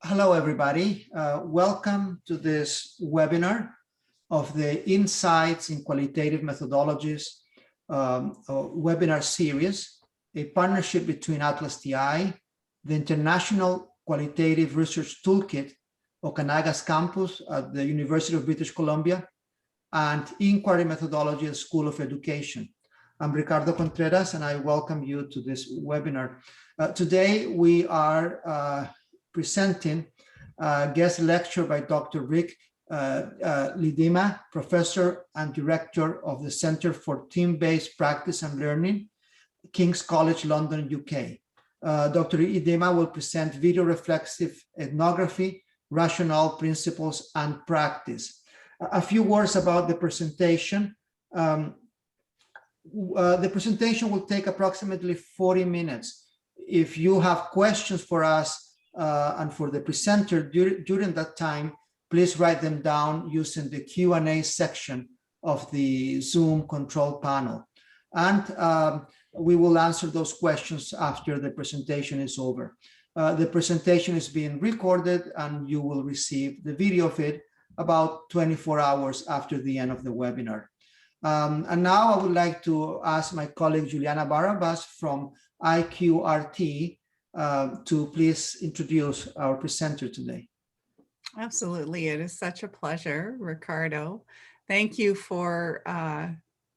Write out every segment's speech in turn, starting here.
Hello, everybody. Welcome to this webinar of the Insights in Qualitative Methodologies webinar series, a partnership between ATLAS.ti, the International Qualitative Research Toolkit, Okanaga's campus at the University of British Columbia, and Inquiry Methodology at School of Education. I'm Ricardo Contreras, and I welcome you to this webinar. Today, we are presenting a guest lecture by Dr. Rick Iedema, Professor and Director of the Centre for Team-Based Practice and Learning, King's College London, UK. Dr. Iedema will present video-reflexive ethnography, rationale, principles, and practice. A few words about the presentation. The presentation will take approximately 40 minutes. If you have questions for us and for the presenter during that time, please write them down using the Q&A section of the Zoom control panel. And we will answer those questions after the presentation is over. The presentation is being recorded and you will receive the video of it about 24 hours after the end of the webinar. And now I would like to ask my colleague Juliana Barabas from IQRT to please introduce our presenter today. Absolutely. It is such a pleasure, Ricardo. Thank you for,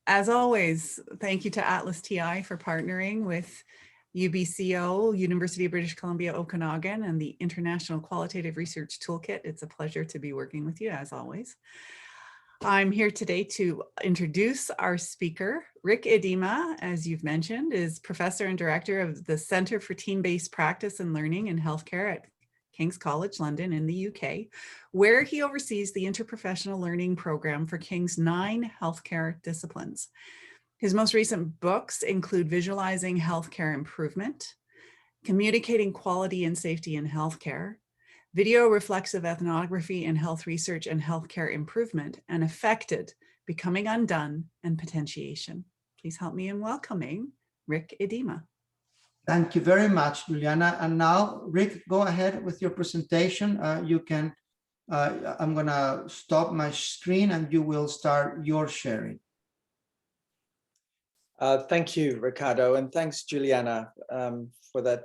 as always, thank you to ATLAS.ti for partnering with UBCO, University of British Columbia, Okanagan, and the International Qualitative Research Toolkit. It's a pleasure to be working with you, as always. I'm here today to introduce our speaker. Rick Iedema, as you've mentioned, is Professor and Director of the Centre for Team-Based Practice and Learning in Healthcare at King's College London in the UK, where he oversees the interprofessional learning program for King's 9 healthcare disciplines. His most recent books include Visualizing Healthcare Improvement, Communicating Quality and Safety in Healthcare, Video-reflexive ethnography in health research and healthcare improvement, and Affected, Becoming Undone, and Potentiation. Please help me in welcoming Rick Iedema. Thank you very much, Juliana. And now, Rick, go ahead with your presentation. You can, I'm gonna stop my screen and you will start your sharing. Thank you, Ricardo, and thanks, Juliana, for that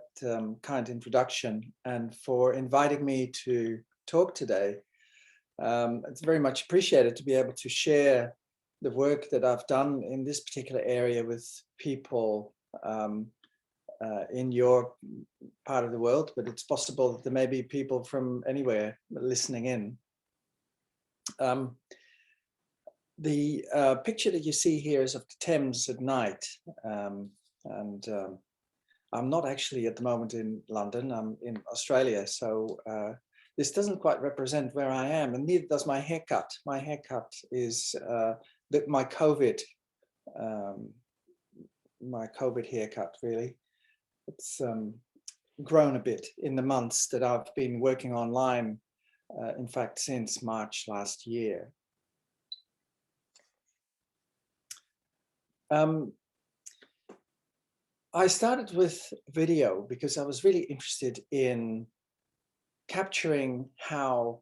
kind introduction and for inviting me to talk today. It's very much appreciated to be able to share the work that I've done in this particular area with people in your part of the world, but it's possible that there may be people from anywhere listening in. The picture that you see here is of the Thames at night, I'm not actually at the moment in London, I'm in Australia, so this doesn't quite represent where I am, and neither does my haircut. My haircut is my COVID haircut, really. It's grown a bit in the months that I've been working online, in fact, since March last year. I started with video because I was really interested in capturing how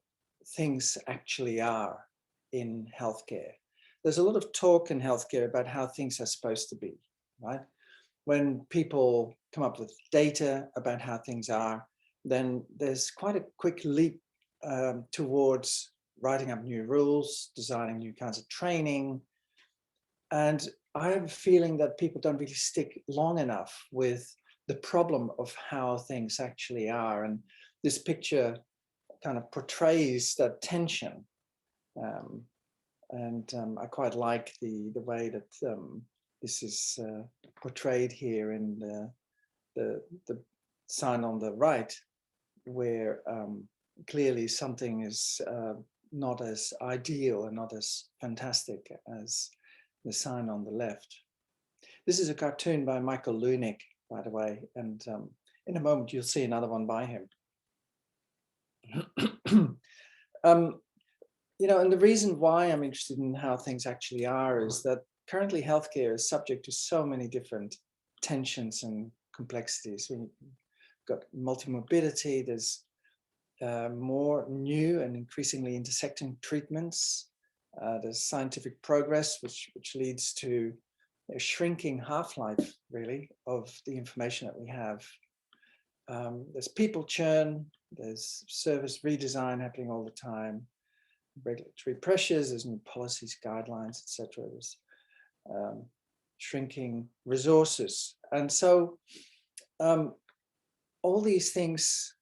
things actually are in healthcare. There's a lot of talk in healthcare about how things are supposed to be, right? When people come up with data about how things are, then there's quite a quick leap towards writing up new rules, designing new kinds of training. And I have a feeling that people don't really stick long enough with the problem of how things actually are. And this picture kind of portrays that tension. I quite like the way that this is portrayed here in the sign on the right, where clearly something is not as ideal and not as fantastic as the sign on the left. This is a cartoon by Michael Lunick, by the way, and in a moment you'll see another one by him. You know, and the reason why I'm interested in how things actually are is that currently healthcare is subject to so many different tensions and complexities. We've got multimorbidity, there's more new and increasingly intersecting treatments. There's scientific progress, which leads to a shrinking half-life, really, of the information that we have. There's people churn, there's service redesign happening all the time, regulatory pressures, there's new policies, guidelines, etc. There's shrinking resources. And so all these things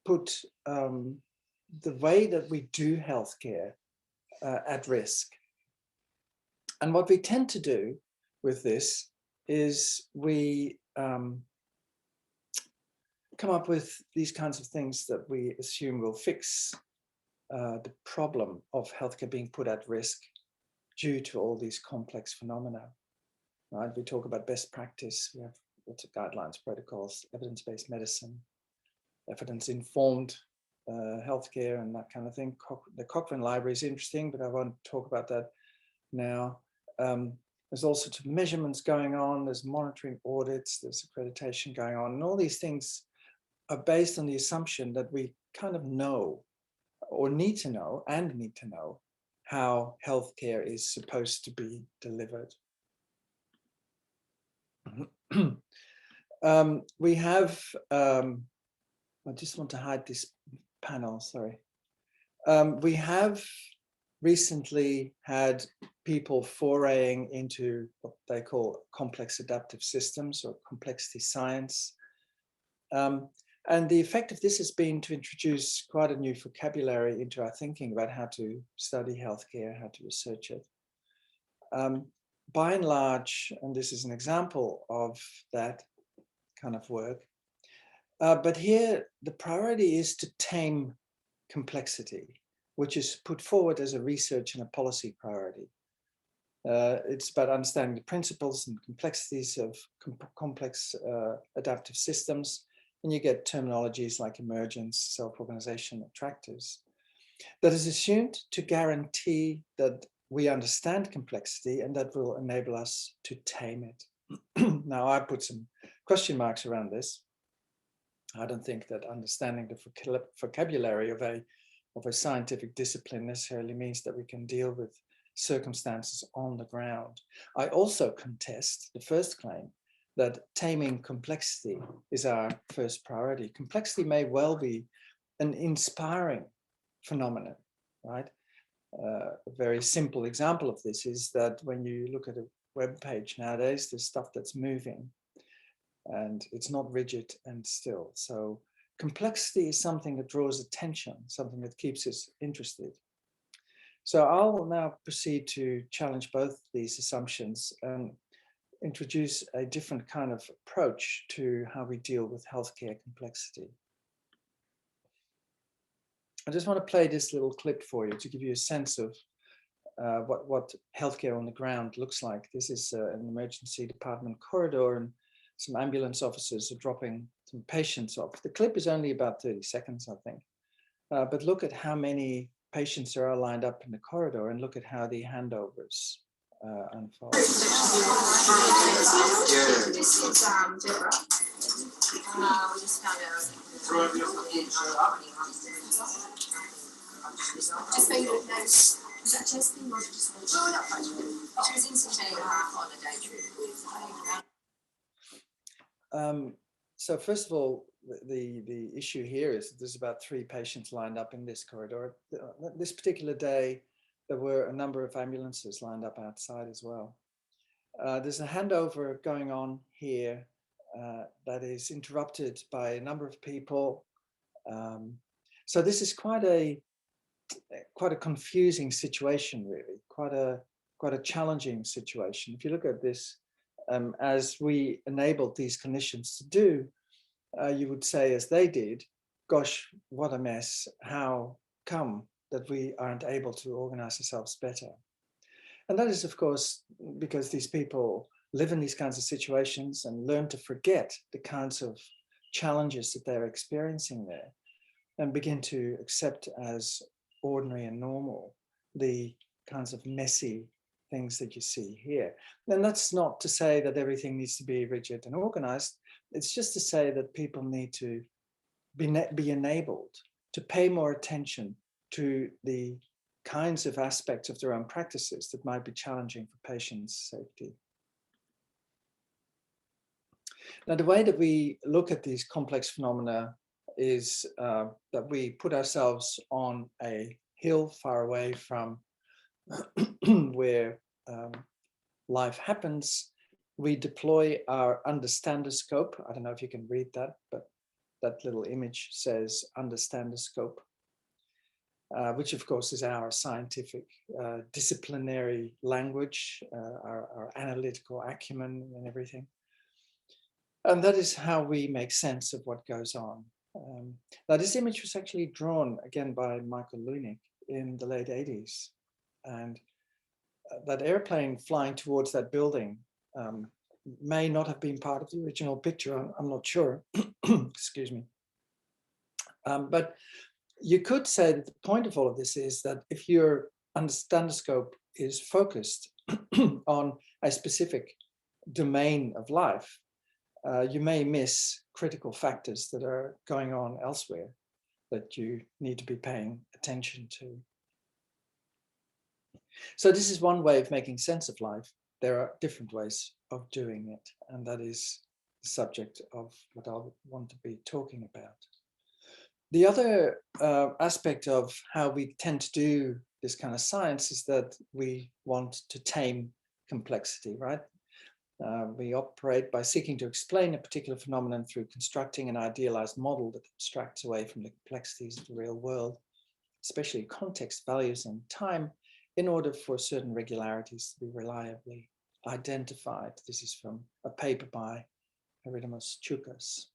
put the way that we do healthcare at risk. And what we tend to do with this is we come up with these kinds of things that we assume will fix the problem of healthcare being put at risk due to all these complex phenomena. Right? We talk about best practice. We have lots of guidelines, protocols, evidence-based medicine, evidence-informed healthcare, and that kind of thing. The Cochrane Library is interesting, but I won't talk about that now. There's all sorts of measurements going on. There's monitoring audits. There's accreditation going on, and all these things are based on the assumption that we kind of know, or need to know how healthcare is supposed to be delivered. We have, I just want to hide this panel, sorry. We have recently had people foraying into what they call complex adaptive systems or complexity science. And the effect of this has been to introduce quite a new vocabulary into our thinking about how to study healthcare, how to research it. By and large, and this is an example of that kind of work, but here the priority is to tame complexity, which is put forward as a research and a policy priority. It's about understanding the principles and complexities of complex adaptive systems, and you get terminologies like emergence, self-organization, attractors. That is assumed to guarantee that we understand complexity, and that will enable us to tame it. Now, I put some question marks around this. I don't think that understanding the vocabulary of a scientific discipline necessarily means that we can deal with circumstances on the ground. I also contest the first claim that taming complexity is our first priority. Complexity may well be an inspiring phenomenon, right? A very simple example of this is that when you look at a web page nowadays, there's stuff that's moving and it's not rigid and still. So complexity is something that draws attention, something that keeps us interested. So I'll now proceed to challenge both these assumptions and introduce a different kind of approach to how we deal with healthcare complexity. I just want to play this little clip for you to give you a sense of what healthcare on the ground looks like. This is an emergency department corridor, and some ambulance officers are dropping some patients off. The clip is only about 30 seconds, I think. But look at how many patients are lined up in the corridor, and look at how the handovers unfold. We just found out. Just so you know, was that Chesley or just she was in St. on a day trip with So first of all, the issue here is that there's about 3 patients lined up in this corridor. This particular day, there were a number of ambulances lined up outside as well. There's a handover going on here that is interrupted by a number of people. So this is quite a confusing situation, really, quite a challenging situation. If you look at this, as we enabled these clinicians to do, you would say, as they did, gosh, what a mess. How come that we aren't able to organize ourselves better? And that is, of course, because these people live in these kinds of situations and learn to forget the kinds of challenges that they're experiencing there, and begin to accept as ordinary and normal the kinds of messy things that you see here. And that's not to say that everything needs to be rigid and organized. It's just to say that people need to be enabled to pay more attention to the kinds of aspects of their own practices that might be challenging for patients' safety. Now, the way that we look at these complex phenomena is that we put ourselves on a hill far away from where life happens. We deploy our understandoscope. I don't know if you can read that, but that little image says understandoscope, which of course is our scientific disciplinary language, our analytical acumen and everything. And that is how we make sense of what goes on. Now, this image was actually drawn again by Michael Lunick in the late 80s. And that airplane flying towards that building may not have been part of the original picture. I'm not sure. Excuse me. But you could say that the point of all of this is that if your understandoscope is focused on a specific domain of life, you may miss critical factors that are going on elsewhere that you need to be paying attention to. So this is one way of making sense of life. There are different ways of doing it, and that is the subject of what I want to be talking about. The other aspect of how we tend to do this kind of science is that we want to tame complexity, right? We operate by seeking to explain a particular phenomenon through constructing an idealized model that abstracts away from the complexities of the real world, especially context, values, and time, in order for certain regularities to be reliably identified. This is from a paper by Eridimos Choukas.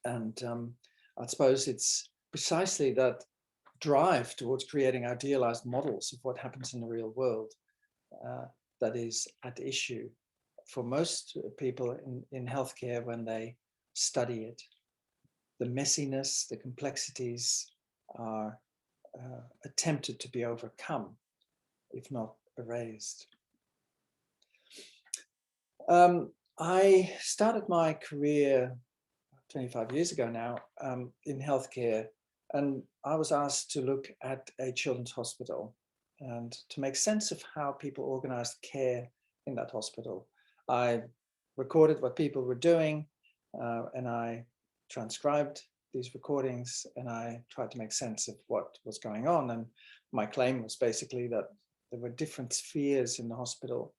And I suppose it's precisely that drive towards creating idealized models of what happens in the real world that is at issue for most people in healthcare when they study it. The messiness, the complexities are attempted to be overcome, if not erased. I started my career 25 years ago now in healthcare, and I was asked to look at a children's hospital and to make sense of how people organized care in that hospital. I recorded what people were doing and I transcribed these recordings, and I tried to make sense of what was going on. And my claim was basically that there were different spheres in the hospital,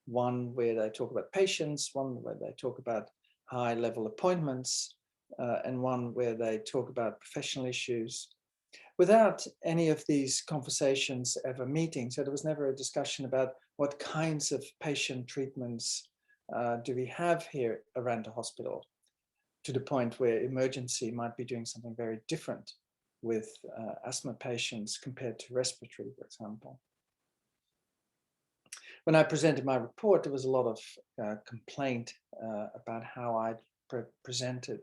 one where they talk about patients, one where they talk about high-level appointments, and one where they talk about professional issues, without any of these conversations ever meeting. So there was never a discussion about what kinds of patient treatments do we have here around the hospital, to the point where emergency might be doing something very different with asthma patients compared to respiratory, for example. When I presented my report, there was a lot of complaint about how I presented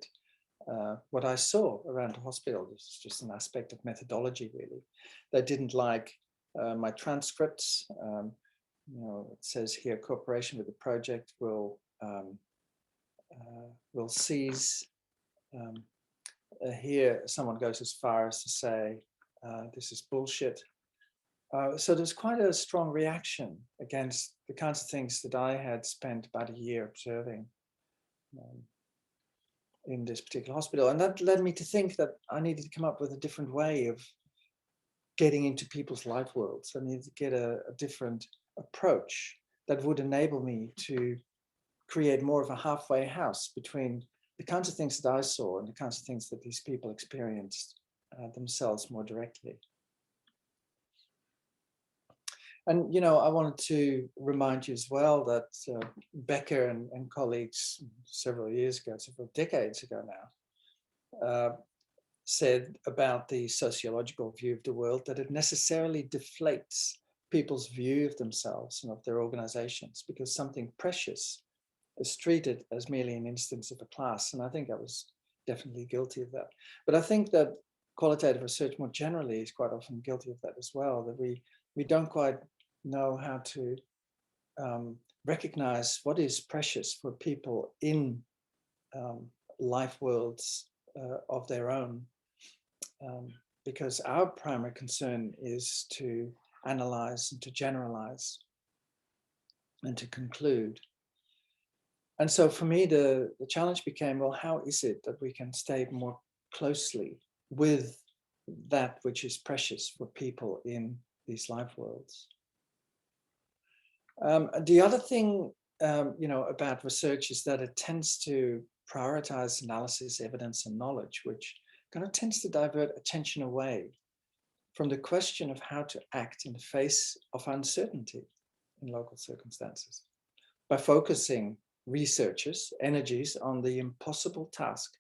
what I saw around the hospital. This is just an aspect of methodology, really. They didn't like my transcripts. You know, it says here, cooperation with the project will seize. Here, someone goes as far as to say, this is bullshit. So there's quite a strong reaction against the kinds of things that I had spent about a year observing in this particular hospital. And that led me to think that I needed to come up with a different way of getting into people's life worlds. I needed to get a different approach that would enable me to create more of a halfway house between the kinds of things that I saw and the kinds of things that these people experienced themselves more directly. And, you know, I wanted to remind you as well that Becker and colleagues several years ago, several decades ago now, said about the sociological view of the world that it necessarily deflates people's view of themselves and of their organizations, because something precious is treated as merely an instance of a class. And I think I was definitely guilty of that. But I think that qualitative research more generally is quite often guilty of that as well, that we don't quite know how to recognize what is precious for people in life worlds of their own, because our primary concern is to analyze and to generalize and to conclude. And so for me, the challenge became, well, how is it that we can stay more closely with that which is precious for people in these life worlds? The other thing, about research is that it tends to prioritize analysis, evidence, and knowledge, which kind of tends to divert attention away from the question of how to act in the face of uncertainty in local circumstances by focusing researchers' energies on the impossible task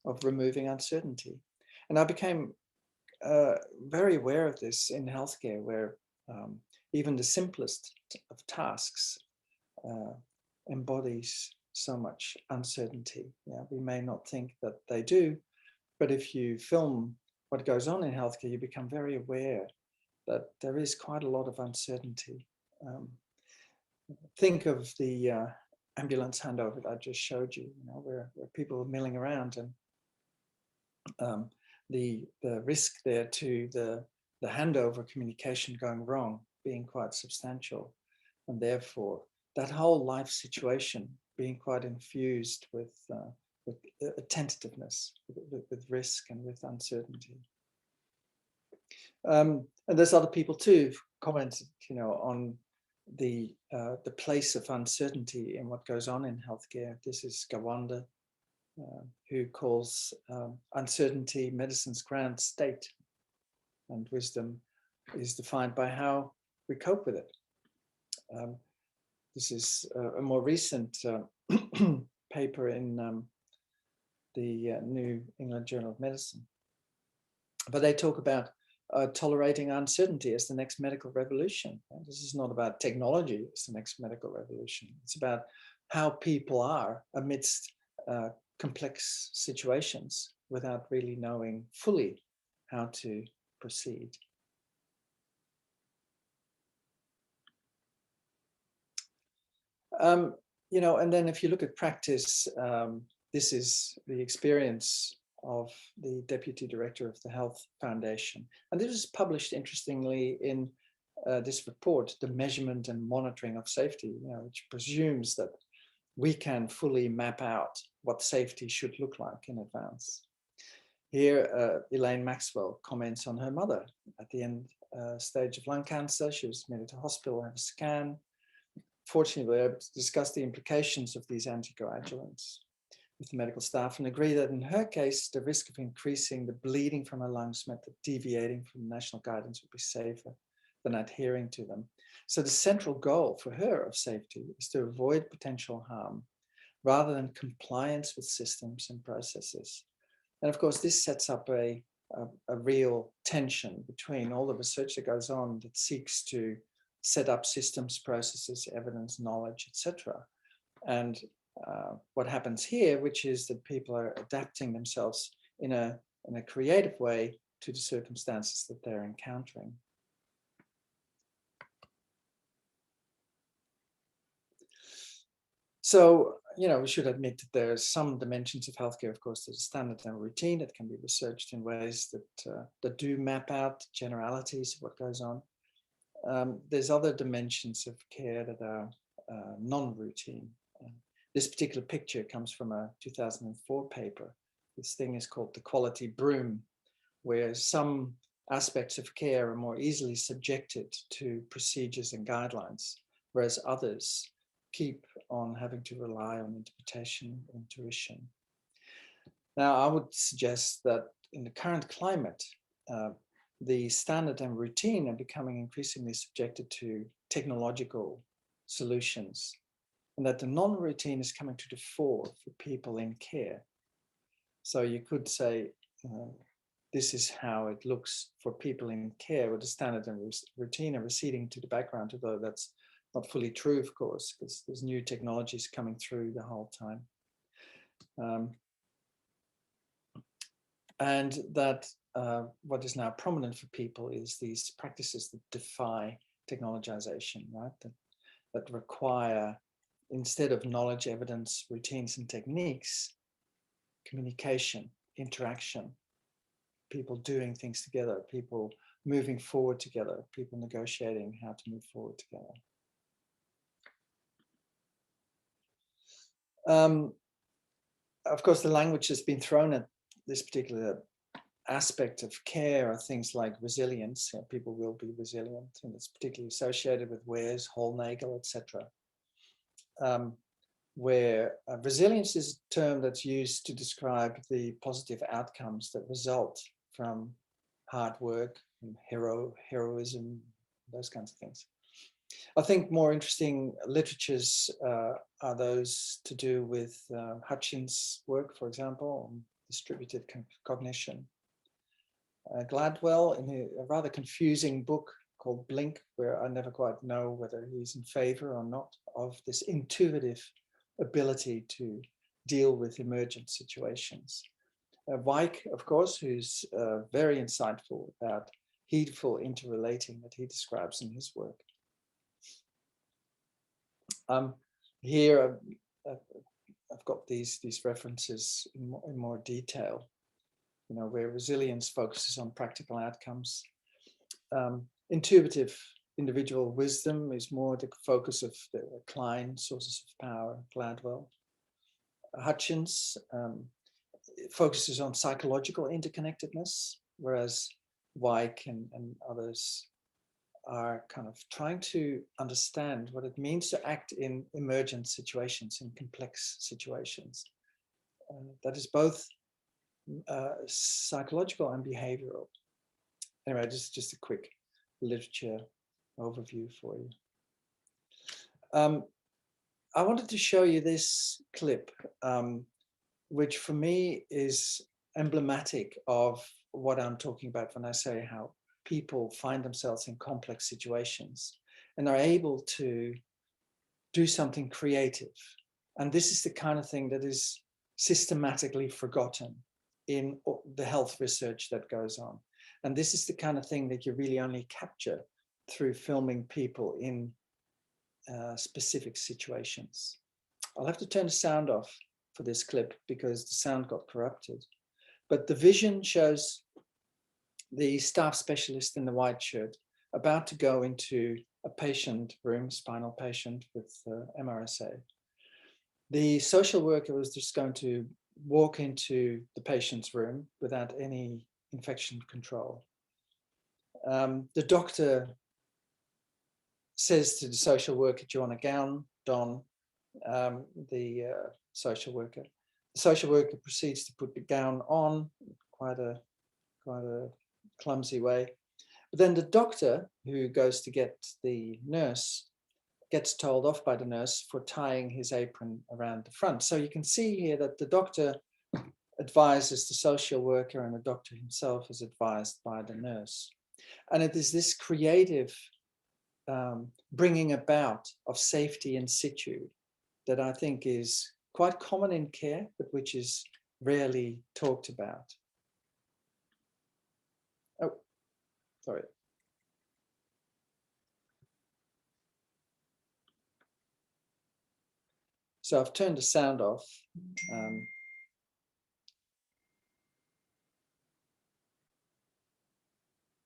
of removing uncertainty. And I became very aware of this in healthcare, where even the simplest of tasks embodies so much uncertainty. Yeah, we may not think that they do, but if you film what goes on in healthcare, you become very aware that there is quite a lot of uncertainty. Think of the ambulance handover that I just showed you, where people are milling around, and the risk there to the handover communication going wrong being quite substantial, and therefore that whole life situation being quite infused with tentativeness, with risk and with uncertainty. And there's other people too who've commented, on the place of uncertainty in what goes on in healthcare. This is Gawanda, who calls uncertainty medicine's grand state, and wisdom is defined by how we cope with it. This is a more recent paper in the New England Journal of Medicine. But they talk about tolerating uncertainty as the next medical revolution. This is not about technology as the next medical revolution. It's about how people are amidst complex situations without really knowing fully how to proceed. And then if you look at practice, this is the experience of the Deputy Director of the Health Foundation. And this was published, interestingly, in this report, The Measurement and Monitoring of Safety, which presumes that we can fully map out what safety should look like in advance. Here, Elaine Maxwell comments on her mother at the end stage of lung cancer. She was admitted to hospital, have a scan. Fortunately, we were able to discuss the implications of these anticoagulants with the medical staff and agree that in her case, the risk of increasing the bleeding from her lungs meant that deviating from national guidance would be safer than adhering to them. So the central goal for her of safety is to avoid potential harm rather than compliance with systems and processes. And of course, this sets up a real tension between all the research that goes on that seeks to set up systems, processes, evidence, knowledge, etc. And what happens here, which is that people are adapting themselves in a creative way to the circumstances that they're encountering. So, we should admit that there are some dimensions of healthcare, of course, that are standard and routine that can be researched in ways that do map out generalities of what goes on. There's other dimensions of care that are non-routine. This particular picture comes from a 2004 paper. This thing is called the quality broom, where some aspects of care are more easily subjected to procedures and guidelines, whereas others keep on having to rely on interpretation, intuition. Now, I would suggest that in the current climate, the standard and routine are becoming increasingly subjected to technological solutions, and that the non-routine is coming to the fore for people in care. So you could say, this is how it looks for people in care, with the standard and routine are receding to the background, although that's not fully true, of course, because there's new technologies coming through the whole time. And that what is now prominent for people is these practices that defy technologization, right? That require, instead of knowledge, evidence, routines, and techniques, communication, interaction, people doing things together, people moving forward together, people negotiating how to move forward together. Of course, the language that's been thrown at this particular aspect of care are things like resilience. People will be resilient, and it's particularly associated with Wares, Hollnagel, etc. Where resilience is a term that's used to describe the positive outcomes that result from hard work, and heroism, those kinds of things. I think more interesting literatures are those to do with Hutchins' work, for example, on distributed cognition. Gladwell, in a rather confusing book called Blink, where I never quite know whether he's in favor or not of this intuitive ability to deal with emergent situations. Weick, of course, who's very insightful about heedful interrelating that he describes in his work. Here I've got these references in more detail, where resilience focuses on practical outcomes. Intuitive individual wisdom is more the focus of the Klein, sources of power, Gladwell. Hutchins focuses on psychological interconnectedness, whereas Weick and others are kind of trying to understand what it means to act in emergent situations, in complex situations. That is both psychological and behavioral. Anyway, just a quick literature overview for you. I wanted to show you this clip, which for me is emblematic of what I'm talking about when I say how people find themselves in complex situations and are able to do something creative. And this is the kind of thing that is systematically forgotten in the health research that goes on. And this is the kind of thing that you really only capture through filming people in specific situations. I'll have to turn the sound off for this clip because the sound got corrupted. But the vision shows the staff specialist in the white shirt about to go into a patient room, spinal patient with MRSA. The social worker was just going to walk into the patient's room without any infection control. The doctor says to the social worker, "Do you want a gown, Don?" The social worker. The social worker proceeds to put the gown on, quite a clumsy way. But then the doctor, who goes to get the nurse, gets told off by the nurse for tying his apron around the front. So you can see here that the doctor advises the social worker and the doctor himself is advised by the nurse. And it is this creative bringing about of safety in situ that I think is quite common in care, but which is rarely talked about. Oh, sorry. So I've turned the sound off.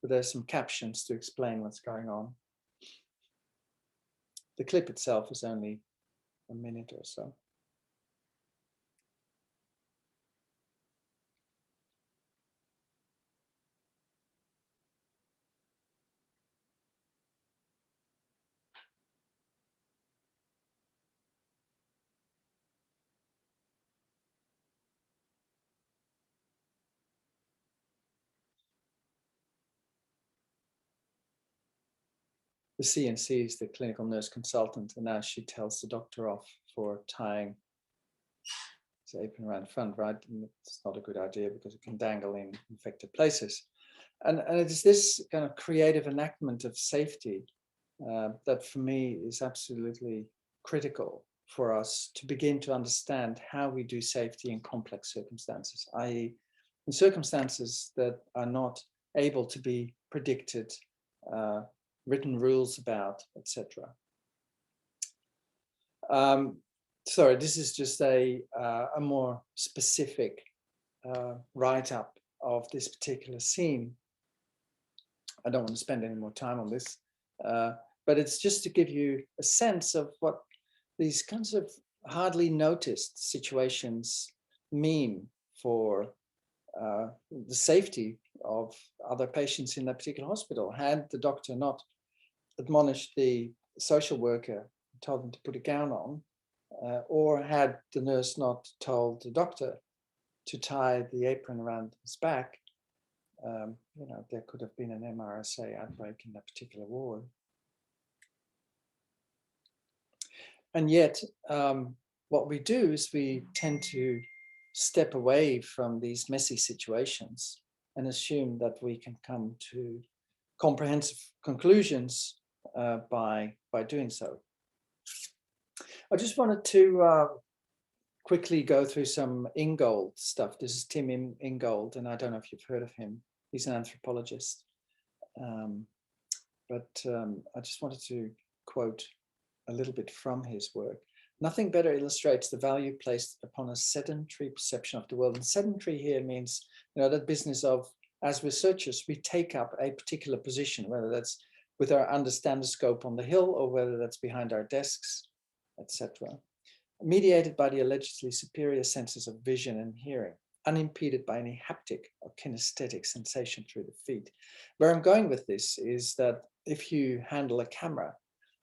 But there's some captions to explain what's going on. The clip itself is only a minute or so. The CNC is the clinical nurse consultant, and now she tells the doctor off for tying his apron around the front, right? And it's not a good idea because it can dangle in infected places. And it is this kind of creative enactment of safety that for me is absolutely critical for us to begin to understand how we do safety in complex circumstances, i.e. in circumstances that are not able to be predicted, written rules about, etc. Sorry, this is just a more specific write-up of this particular scene. I don't want to spend any more time on this, but it's just to give you a sense of what these kinds of hardly noticed situations mean for the safety of other patients in that particular hospital. Had the doctor not admonished the social worker, told them to put a gown on, or had the nurse not told the doctor to tie the apron around his back, you know, there could have been an MRSA outbreak in that particular ward. And yet, what we do is we tend to step away from these messy situations and assume that we can come to comprehensive conclusions by doing so. I just wanted to quickly go through some Ingold stuff. This is Tim Ingold, and I don't know if you've heard of him. He's an anthropologist. I just wanted to quote a little bit from his work. Nothing better illustrates the value placed upon a sedentary perception of the world. And sedentary here means, you know, that business of, as researchers, we take up a particular position, whether that's with our understandoscope on the hill or whether that's behind our desks, etc. Mediated by the allegedly superior senses of vision and hearing, unimpeded by any haptic or kinesthetic sensation through the feet. Where I'm going with this is that if you handle a camera,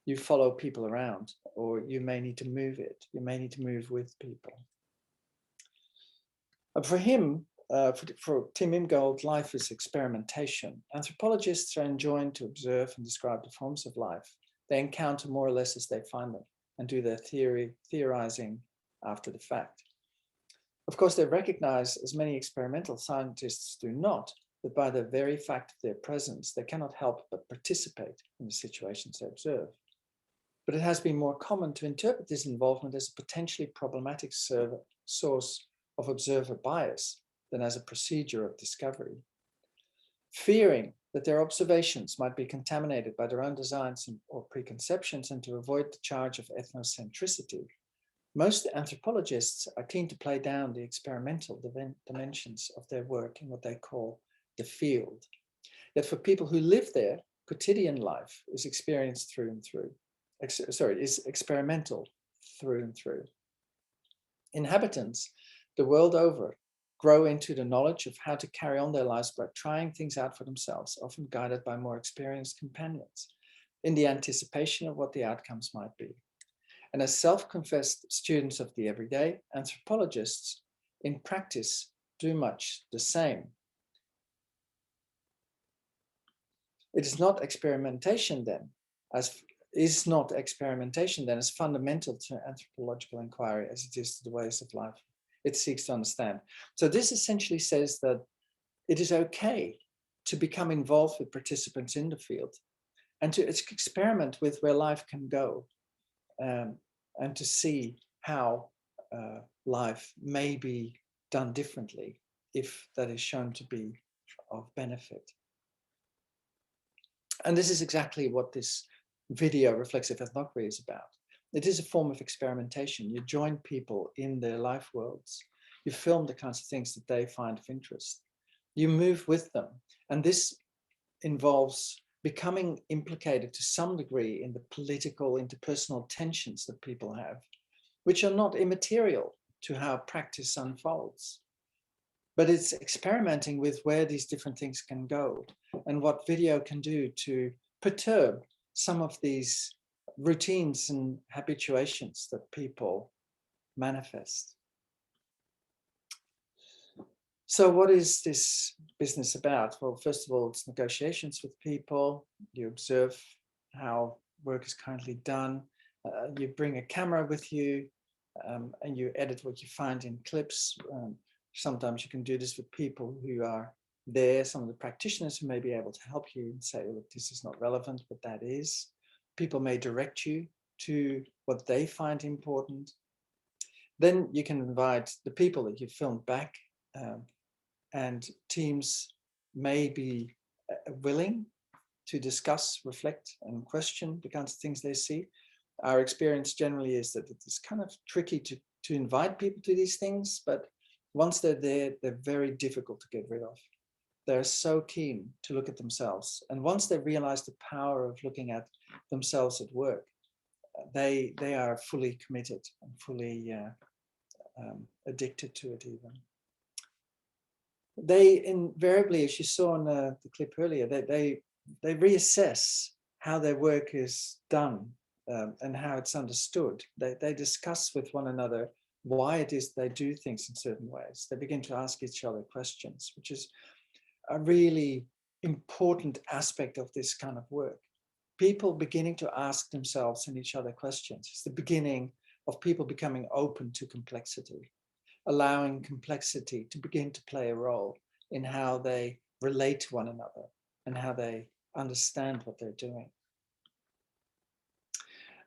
you follow people around, or you may need to move it. You may need to move with people. For him, for Tim Ingold, life is experimentation. Anthropologists are enjoined to observe and describe the forms of life they encounter more or less as they find them, and do their theorizing after the fact. Of course, they recognize, as many experimental scientists do not, that by the very fact of their presence, they cannot help but participate in the situations they observe. But it has been more common to interpret this involvement as a potentially problematic source of observer bias than as a procedure of discovery. Fearing that their observations might be contaminated by their own designs or preconceptions, and to avoid the charge of ethnocentricity, most anthropologists are keen to play down the experimental dimensions of their work in what they call the field. Yet for people who live there, quotidian life is experienced through and through. Is experimental through and through. Inhabitants the world over grow into the knowledge of how to carry on their lives by trying things out for themselves, often guided by more experienced companions, in the anticipation of what the outcomes might be. And as self-confessed students of the everyday, anthropologists in practice do much the same. It is not experimentation then, as fundamental to anthropological inquiry as it is to the ways of life it seeks to understand. So this essentially says that it is okay to become involved with participants in the field and to experiment with where life can go, and to see how life may be done differently if that is shown to be of benefit. And this is exactly what this video-reflexive ethnography is about. It is a form of experimentation. You join people in their life worlds. You film the kinds of things that they find of interest. You move with them. And this involves becoming implicated to some degree in the political, interpersonal tensions that people have, which are not immaterial to how practice unfolds. But it's experimenting with where these different things can go and what video can do to perturb some of these routines and habituations that people manifest. So what is this business about? Well, first of all, it's negotiations with people. You observe how work is currently done. You bring a camera with you, and you edit what you find in clips. Sometimes you can do this with people who are there, some of the practitioners who may be able to help you and say, look, this is not relevant, but that is. People may direct you to what they find important. Then you can invite the people that you filmed back, and teams may be willing to discuss, reflect, and question the kinds of things they see. Our experience generally is that it is kind of tricky to invite people to these things, but once they're there, they're very difficult to get rid of. They're so keen to look at themselves. And once they realize the power of looking at themselves at work, they are fully committed and fully addicted to it even. They invariably, as you saw in the clip earlier, they reassess how their work is done and how it's understood. They discuss with one another why it is they do things in certain ways. They begin to ask each other questions, which is a really important aspect of this kind of work. People beginning to ask themselves and each other questions. It's the beginning of people becoming open to complexity, allowing complexity to begin to play a role in how they relate to one another and how they understand what they're doing.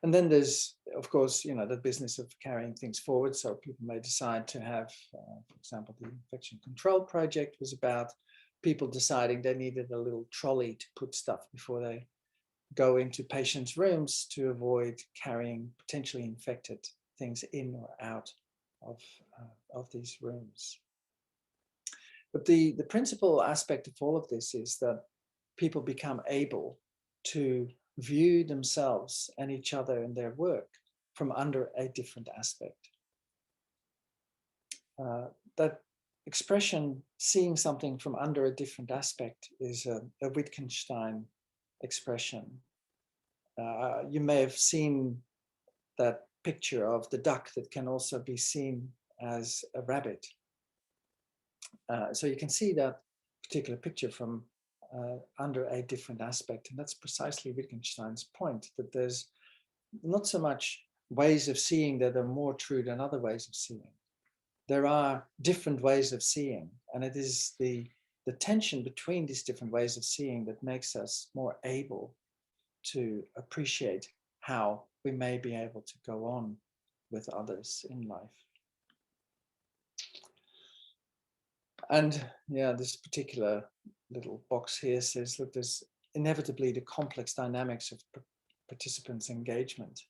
And then there's, of course, you know, the business of carrying things forward. So people may decide to have, for example, the infection control project was about people deciding they needed a little trolley to put stuff before they go into patients' rooms to avoid carrying potentially infected things in or out of these rooms. But the principal aspect of all of this is that people become able to view themselves and each other and their work from under a different aspect. That expression, seeing something from under a different aspect, is a Wittgenstein expression. You may have seen that picture of the duck that can also be seen as a rabbit. So you can see that particular picture from under a different aspect. And that's precisely Wittgenstein's point, that there's not so much ways of seeing that are more true than other ways of seeing. There are different ways of seeing, and it is the tension between these different ways of seeing that makes us more able to appreciate how we may be able to go on with others in life. And yeah, this particular little box here says, look, there's inevitably the complex dynamics of participants' engagement.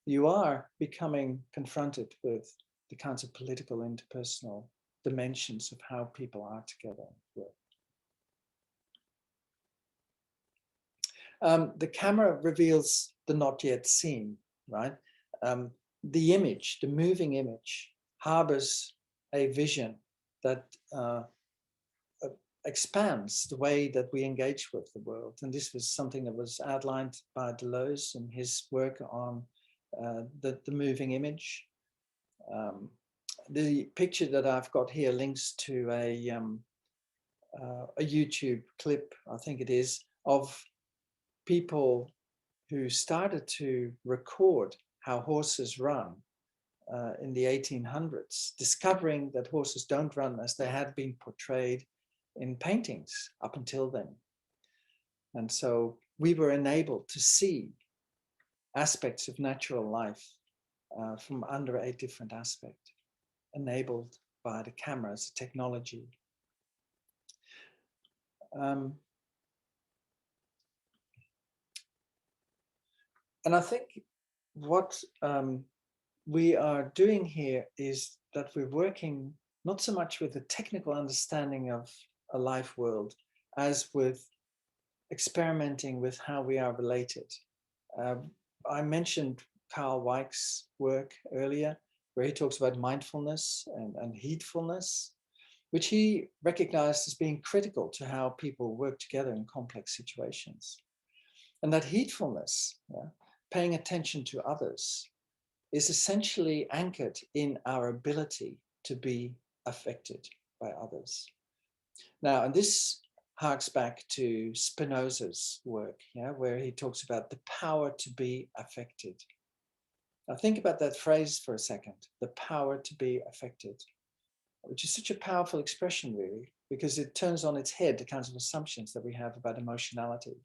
You are becoming confronted with the kinds of political, interpersonal dimensions of how people are together at work. The camera reveals the not yet seen, right? The image, the moving image, harbors a vision that expands the way that we engage with the world. And this was something that was outlined by Deleuze in his work on the moving image. The picture that I've got here links to a YouTube clip, I think it is, of people who started to record how horses run in the 1800s, discovering that horses don't run as they had been portrayed in paintings up until then. And so we were enabled to see aspects of natural life from under a different aspect, enabled by the cameras, the technology. And I think what we are doing here is that we're working not so much with the technical understanding of a life world as with experimenting with how we are related. I mentioned Carl Weick's work earlier, where he talks about mindfulness and heedfulness, which he recognized as being critical to how people work together in complex situations. And that heedfulness, paying attention to others, is essentially anchored in our ability to be affected by others. Now, and this harks back to Spinoza's work, where he talks about the power to be affected. Now think about that phrase for a second, the power to be affected, which is such a powerful expression, really, because it turns on its head the kinds of assumptions that we have about emotionality,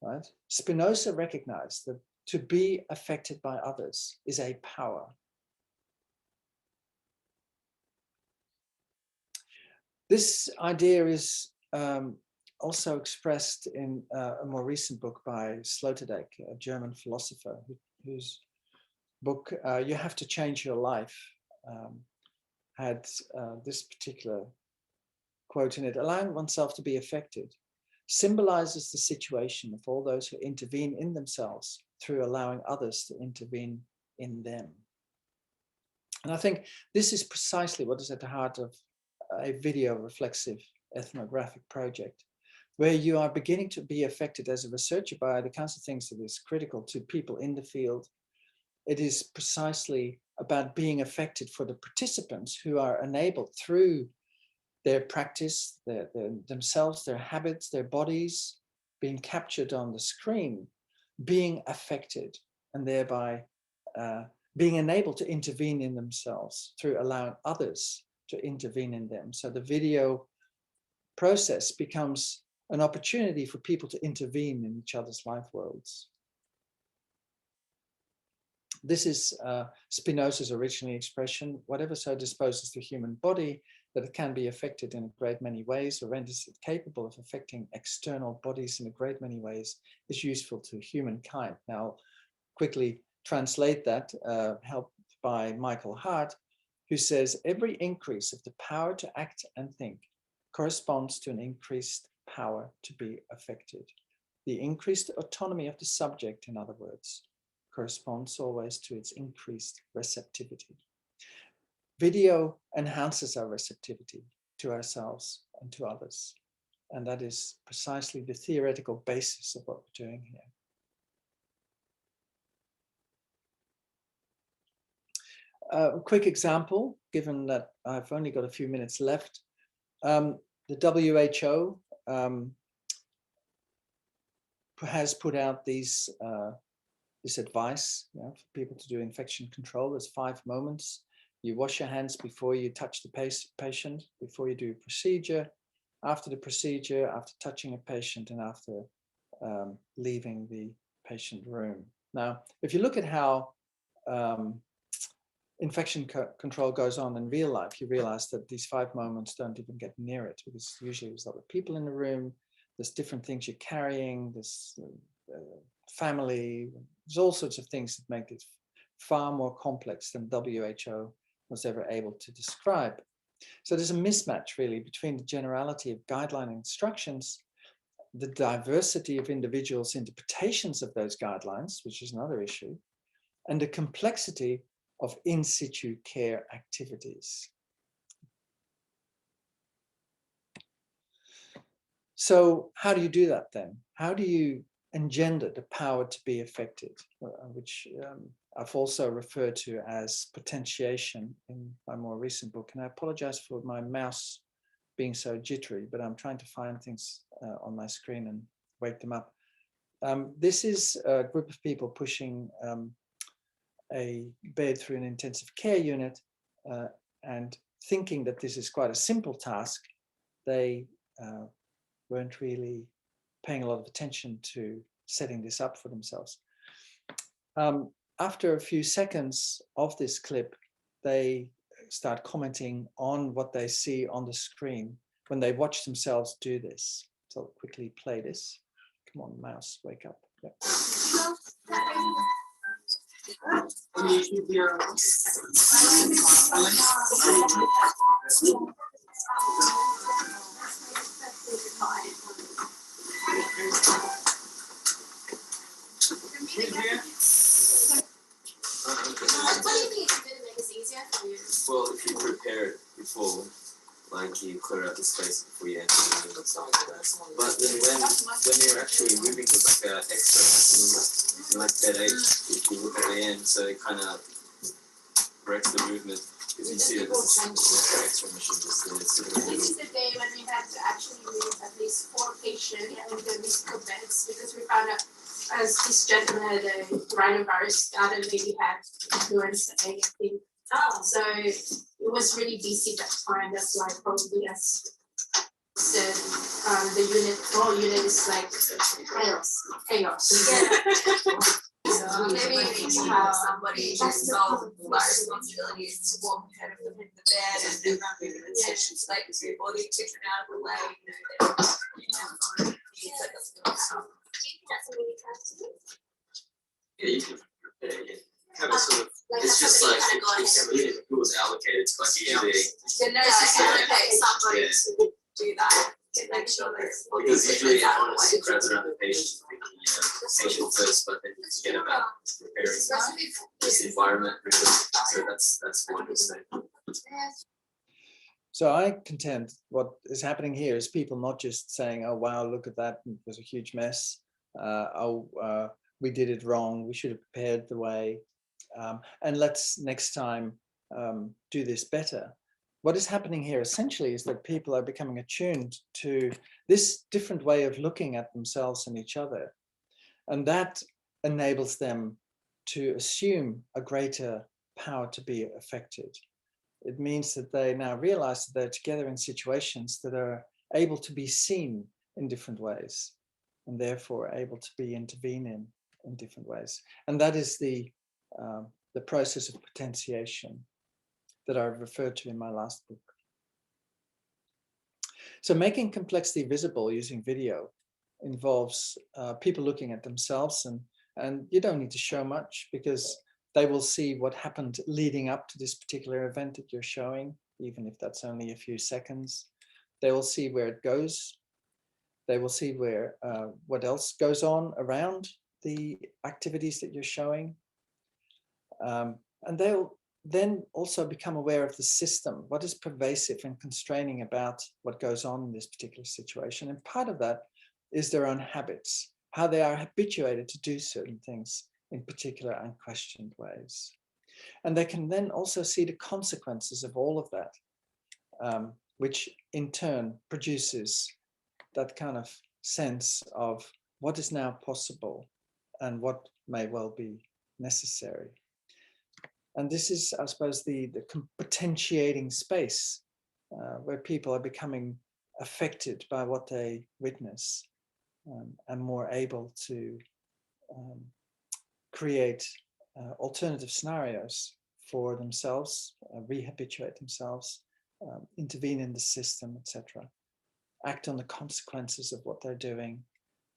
right? Spinoza recognized that to be affected by others is a power. This idea is also expressed in a more recent book by Sloterdijk, a German philosopher, whose book, You Have to Change Your Life, had this particular quote in it: allowing oneself to be affected symbolizes the situation of all those who intervene in themselves through allowing others to intervene in them. And I think this is precisely what is at the heart of a video-reflexive ethnographic project, where you are beginning to be affected as a researcher by the kinds of things that is critical to people in the field. It is precisely about being affected for the participants who are enabled through their practice, themselves, their habits, their bodies being captured on the screen, being affected, and thereby being enabled to intervene in themselves through allowing others to intervene in them. So the video process becomes an opportunity for people to intervene in each other's life worlds. This is Spinoza's original expression: whatever so disposes the human body that it can be affected in a great many ways, or renders it capable of affecting external bodies in a great many ways, is useful to humankind. Now, I'll quickly translate that, helped by Michael Hart, who says, every increase of the power to act and think corresponds to an increased power to be affected. The increased autonomy of the subject, in other words, corresponds always to its increased receptivity. Video enhances our receptivity to ourselves and to others. And that is precisely the theoretical basis of what we're doing here. A quick example, given that I've only got a few minutes left. The WHO has put out this advice, for people to do infection control. There's 5 moments. You wash your hands before you touch the patient, before you do a procedure, after the procedure, after touching a patient, and after leaving the patient room. Now, if you look at how infection control goes on in real life, you realize that these 5 moments don't even get near it, because usually there's other people in the room, there's different things you're carrying, there's family, there's all sorts of things that make it far more complex than WHO was ever able to describe. So there's a mismatch really between the generality of guideline instructions, the diversity of individuals' interpretations of those guidelines, which is another issue, and the complexity of in situ care activities. So how do you do that then? How do you engender the power to be affected, which I've also referred to as potentiation in my more recent book. And I apologize for my mouse being so jittery, but I'm trying to find things on my screen and wake them up. This is a group of people pushing a bed through an intensive care unit, and thinking that this is quite a simple task, they weren't really paying a lot of attention to setting this up for themselves. After a few seconds of this clip, they start commenting on what they see on the screen when they watch themselves do this. So I'll quickly play this. Come on, mouse, wake up. Yep. Well, if you prepare it before, like you clear out the space before you enter the room and stuff like that. But then when you're actually moving, there's like an extra happening, like bed 8, if you look at the end, so it kind of breaks the movement. Because you see that there's an extra machine just there. This is the day when we had to actually move at least 4 patients and the musical beds, because we found out as this gentleman had a coronavirus, the other lady had influenza, I think. So it was really busy that time. That's why probably as said, the whole unit is like chaos. So maybe we need to have somebody who's all our responsibilities to walk ahead of them in the bed and then not moving the tensions, like because your body taken out of the way, Yeah, you can prepare it. have a sort of, it's just like, who was allocated to, like, usually. The nurses allocate somebody to do that, to make sure there's. Because usually everyone crowds around the patient, patient first, but then you forget about preparing this environment, so that's one mistake. So I contend what is happening here is people not just saying, oh, wow, look at that, it was a huge mess. We did it wrong, we should have prepared the way. And let's next time do this better. What is happening here essentially is that people are becoming attuned to this different way of looking at themselves and each other. And that enables them to assume a greater power to be affected. It means that they now realize that they're together in situations that are able to be seen in different ways, and therefore able to be intervened in different ways. And that is the process of potentiation that I referred to in my last book. So making complexity visible using video involves people looking at themselves, and you don't need to show much because they will see what happened leading up to this particular event that you're showing, even if that's only a few seconds. They will see where it goes. They will see where what else goes on around the activities that you're showing. And they'll then also become aware of the system, what is pervasive and constraining about what goes on in this particular situation. And part of that is their own habits, how they are habituated to do certain things in particular unquestioned ways. And they can then also see the consequences of all of that, which in turn produces that kind of sense of what is now possible and what may well be necessary. And this is, I suppose, the potentiating space where people are becoming affected by what they witness and more able to create alternative scenarios for themselves, rehabituate themselves, intervene in the system, etc. Act on the consequences of what they're doing,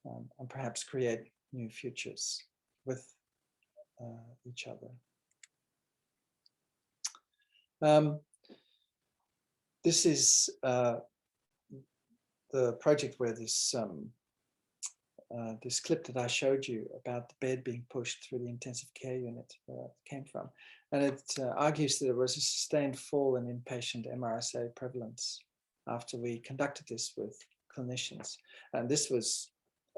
and perhaps create new futures with each other. This is the project where this this clip that I showed you about the bed being pushed through the intensive care unit came from. And it argues that there was a sustained fall in inpatient MRSA prevalence after we conducted this with clinicians. And this was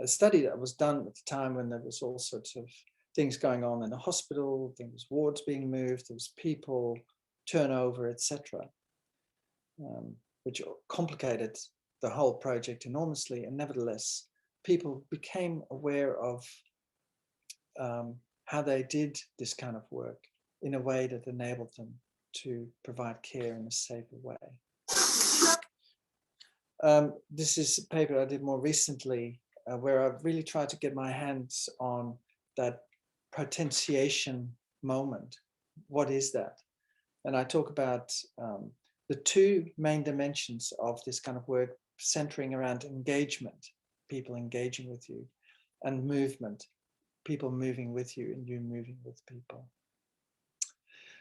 a study that was done at the time when there was all sorts of things going on in the hospital, there was wards being moved, there was people turnover, etc., which complicated the whole project enormously. And nevertheless, people became aware of how they did this kind of work in a way that enabled them to provide care in a safer way. This is a paper I did more recently where I've really tried to get my hands on that potentiation moment. What is that? And I talk about the two main dimensions of this kind of work centering around engagement, people engaging with you, and movement, people moving with you and you moving with people.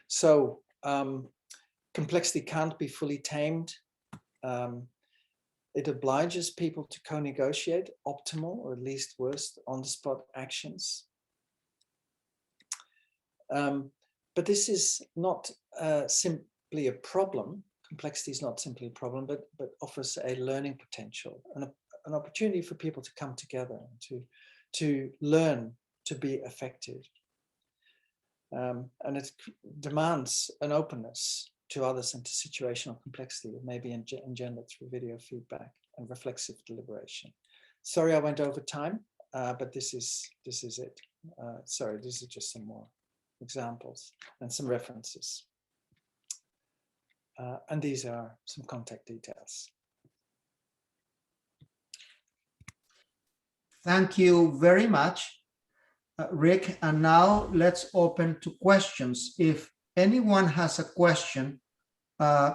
So complexity can't be fully tamed. It obliges people to co-negotiate optimal or at least worst on-the-spot actions. But this is not simply a problem. Complexity is not simply a problem, but offers a learning potential and an opportunity for people to come together and to learn to be effective. And it demands an openness to others and to situational complexity that may be engendered through video feedback and reflexive deliberation. Sorry, I went over time, but this is it. Sorry, these are just some more examples and some references. And these are some contact details. Thank you very much, Rick. And now let's open to questions. If anyone has a question,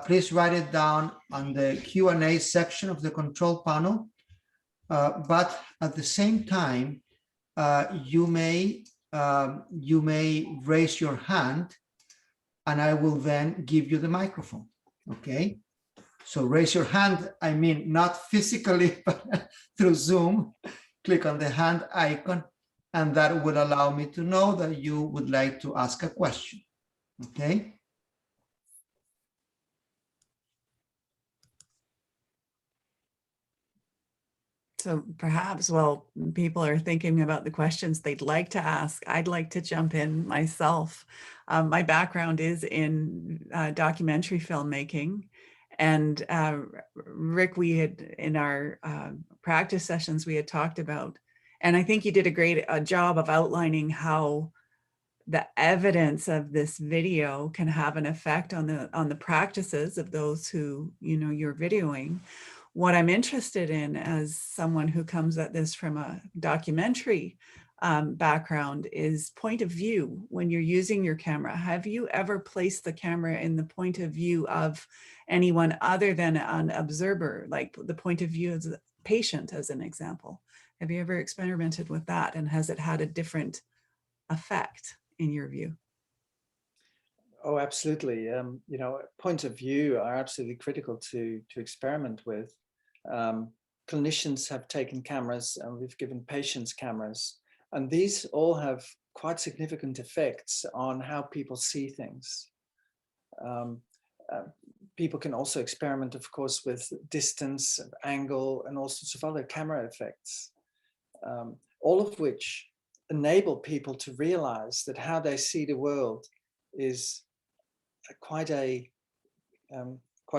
please write it down on the Q&A section of the control panel. But at the same time, you may you may raise your hand and I will then give you the microphone, okay? So raise your hand, I mean, not physically, but through Zoom, click on the hand icon, and that will allow me to know that you would like to ask a question, okay? So perhaps while people are thinking about the questions they'd like to ask, I'd like to jump in myself. My background is in documentary filmmaking. And Rick, we had in our practice sessions, we had talked about, and I think you did a great job of outlining how the evidence of this video can have an effect on the practices of those who, you know, you're videoing. What I'm interested in as someone who comes at this from a documentary background is point of view. When you're using your camera, have you ever placed the camera in the point of view of anyone other than an observer, like the point of view as a patient, as an example? Have you ever experimented with that, and has it had a different effect in your view? Oh, absolutely. You know, point of view are absolutely critical to experiment with. Clinicians have taken cameras and we've given patients cameras, and these all have quite significant effects on how people see things. People can also experiment, of course, with distance, angle, and all sorts of other camera effects, all of which enable people to realize that how they see the world is quite a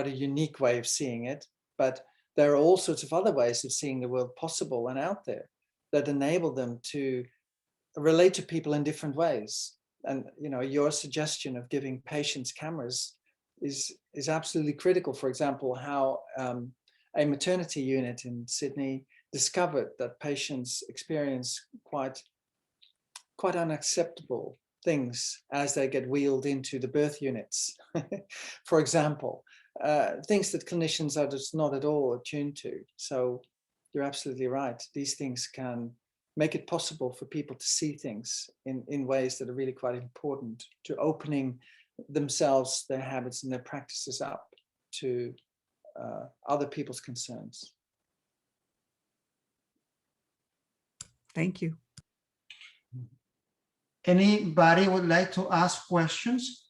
unique way of seeing it, but there are all sorts of other ways of seeing the world possible and out there that enable them to relate to people in different ways. And you know, your suggestion of giving patients cameras is absolutely critical. For example, how a maternity unit in Sydney discovered that patients experience quite unacceptable things as they get wheeled into the birth units, for example, things that clinicians are just not at all attuned to. So you're absolutely right. These things can make it possible for people to see things in ways that are really quite important to opening themselves, their habits and their practices up to other people's concerns. Thank you. Anybody would like to ask questions?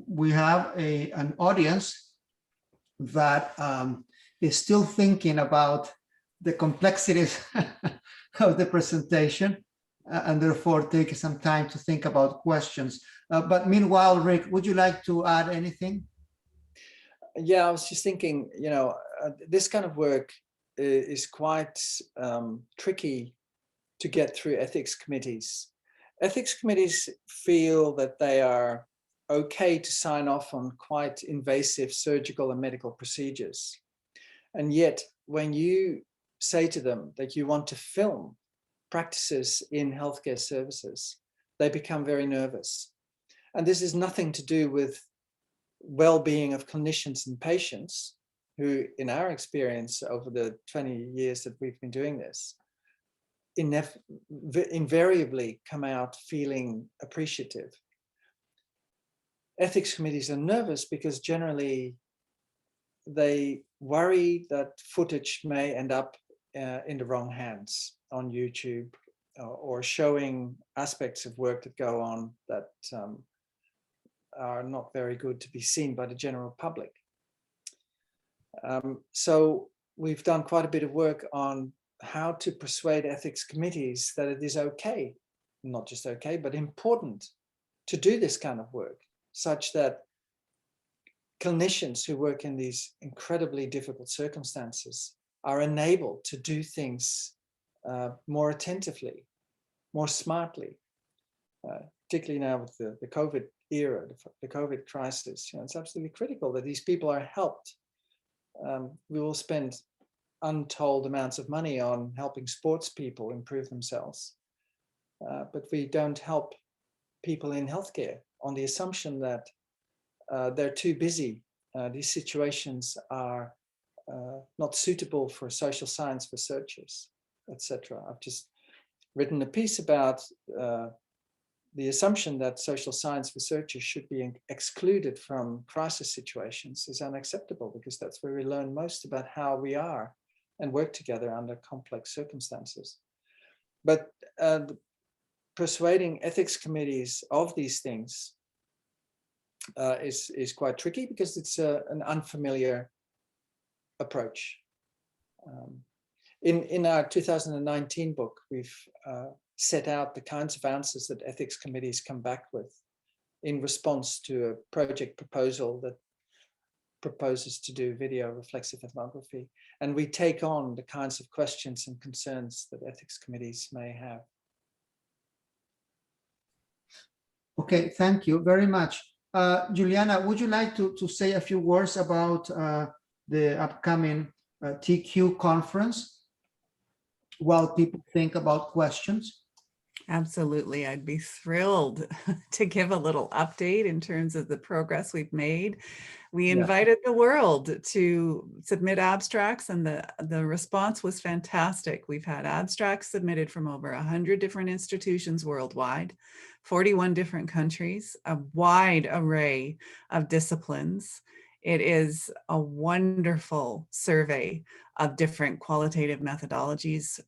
We have an audience that is still thinking about the complexities of the presentation and therefore take some time to think about questions. But meanwhile, Rick, would you like to add anything? Yeah, I was just thinking, you know, this kind of work is quite tricky to get through ethics committees. Ethics committees feel that they are okay to sign off on quite invasive surgical and medical procedures. And yet, when you say to them that you want to film practices in healthcare services, they become very nervous. And this is nothing to do with well-being of clinicians and patients, who, in our experience over the 20 years that we've been doing this, invariably come out feeling appreciative. Ethics committees are nervous because generally they worry that footage may end up in the wrong hands on YouTube, or showing aspects of work that go on that are not very good to be seen by the general public. So we've done quite a bit of work on how to persuade ethics committees that it is okay, not just okay, but important to do this kind of work, such that clinicians who work in these incredibly difficult circumstances are enabled to do things more attentively, more smartly, particularly now with the COVID era, the COVID crisis. You know, it's absolutely critical that these people are helped. We will spend untold amounts of money on helping sports people improve themselves, but we don't help people in healthcare on the assumption that they're too busy. These situations are not suitable for social science researchers, etc. I've just written a piece about the assumption that social science researchers should be excluded from crisis situations is unacceptable, because that's where we learn most about how we are and work together under complex circumstances. But persuading ethics committees of these things is quite tricky, because it's an unfamiliar approach. In our 2019 book, we've set out the kinds of answers that ethics committees come back with in response to a project proposal that proposes to do video-reflexive ethnography. And we take on the kinds of questions and concerns that ethics committees may have. Okay, thank you very much. Juliana, would you like to say a few words about the upcoming TQ conference while people think about questions? Absolutely. I'd be thrilled to give a little update in terms of the progress we've made. We invited the world to submit abstracts, and the response was fantastic. We've had abstracts submitted from over 100 different institutions worldwide, 41 different countries, a wide array of disciplines. It is a wonderful survey of different qualitative methodologies,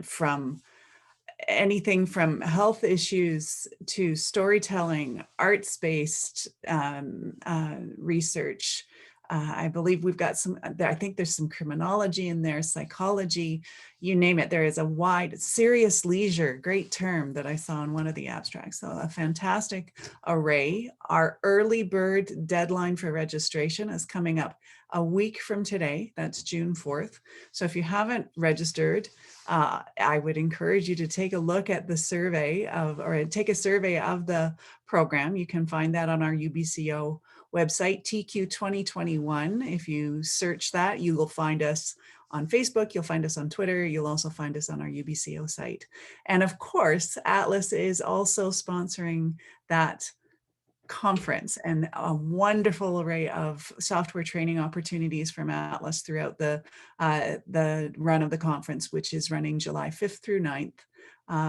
from anything from health issues to storytelling, arts-based research. I believe we've got some, I think there's some criminology in there, psychology, you name it. There is a wide, serious leisure, great term that I saw in one of the abstracts. So a fantastic array. Our early bird deadline for registration is coming up a week from today. That's June 4th. So if you haven't registered, I would encourage you to take a look at the survey or take a survey of the program. You can find that on our UBCO website, TQ 2021. If you search that, you will find us on Facebook, you'll find us on Twitter, you'll also find us on our UBCO site. And of course, ATLAS is also sponsoring that conference, and a wonderful array of software training opportunities from ATLAS throughout the run of the conference, which is running July 5th through 9th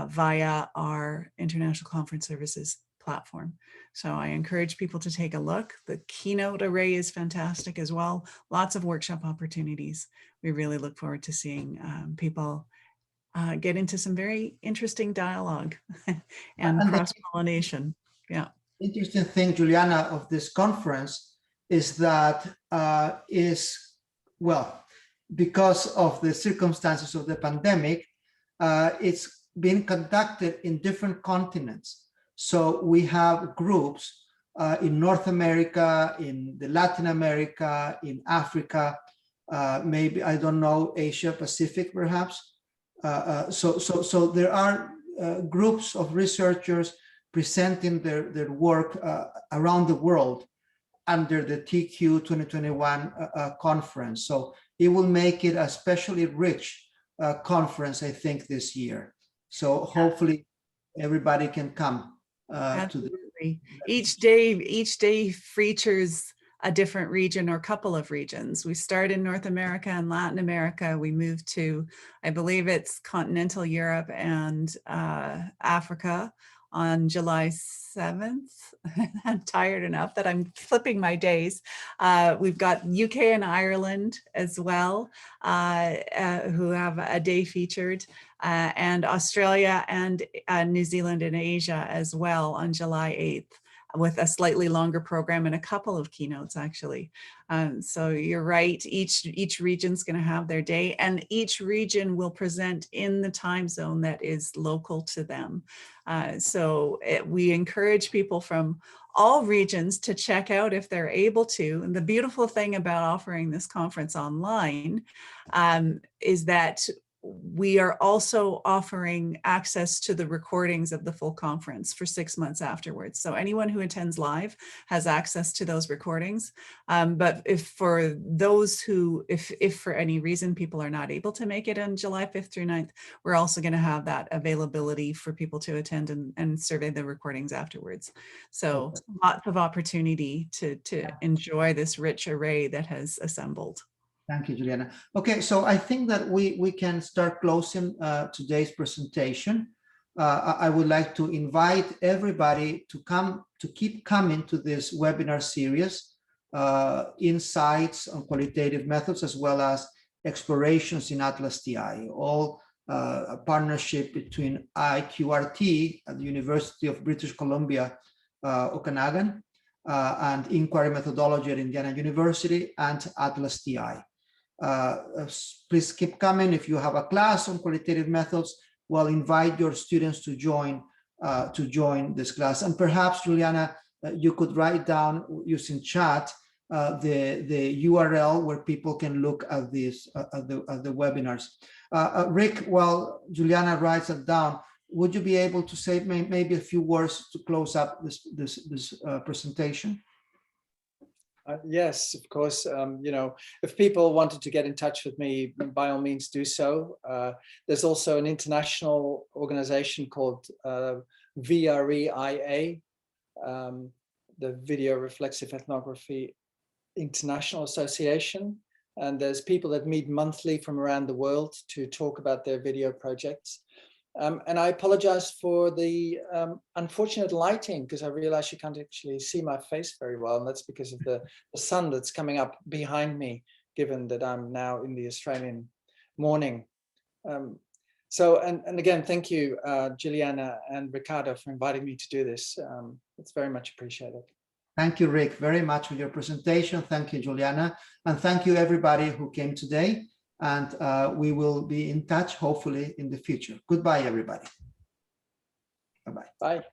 via our International Conference Services platform. So I encourage people to take a look. The keynote array is fantastic as well. Lots of workshop opportunities. We really look forward to seeing people get into some very interesting dialogue and cross-pollination. Yeah. Interesting thing, Juliana, of this conference is that because of the circumstances of the pandemic, it's been conducted in different continents. So we have groups in North America, in the Latin America, in Africa, maybe, I don't know, Asia Pacific perhaps. So there are groups of researchers presenting their work around the world under the TQ 2021 conference. So it will make it a especially rich conference, I think, this year. So hopefully everybody can come to the. Each day features a different region or couple of regions. We start in North America and Latin America. We move to, I believe it's continental Europe and Africa on July 7th. I'm tired enough that I'm flipping my days. We've got UK and Ireland as well, who have a day featured, and Australia and New Zealand and Asia as well on July 8th, with a slightly longer program and a couple of keynotes actually. So you're right, each region's gonna have their day, and each region will present in the time zone that is local to them. We encourage people from all regions to check out if they're able to. And the beautiful thing about offering this conference online is that we are also offering access to the recordings of the full conference for 6 months afterwards. So anyone who attends live has access to those recordings. But if for those who, if for any reason people are not able to make it on July 5th through 9th, we're also going to have that availability for people to attend and survey the recordings afterwards. So lots of opportunity to enjoy this rich array that has assembled. Thank you, Juliana. Okay, so I think that we can start closing today's presentation. I would like to invite everybody to keep coming to this webinar series, insights on qualitative methods, as well as explorations in ATLAS.ti, all a partnership between IQRT at the University of British Columbia, Okanagan, and Inquiry Methodology at Indiana University, and ATLAS.ti. Please keep coming. If you have a class on qualitative methods, well, invite your students to join this class. And perhaps, Juliana, you could write down using chat the URL where people can look at this at the webinars. Rick, while Juliana writes it down, would you be able to say maybe a few words to close up this presentation? Yes, of course. You know, if people wanted to get in touch with me, by all means do so. There's also an international organization called VREIA, the Video-reflexive Ethnography International Association. And there's people that meet monthly from around the world to talk about their video projects. And I apologize for the unfortunate lighting, because I realize you can't actually see my face very well. And that's because of the sun that's coming up behind me, given that I'm now in the Australian morning. And again, thank you, Juliana and Ricardo, for inviting me to do this. It's very much appreciated. Thank you, Rick, very much for your presentation. Thank you, Juliana. And thank you, everybody who came today. And we will be in touch, hopefully, in the future. Goodbye, everybody. Bye-bye. Bye.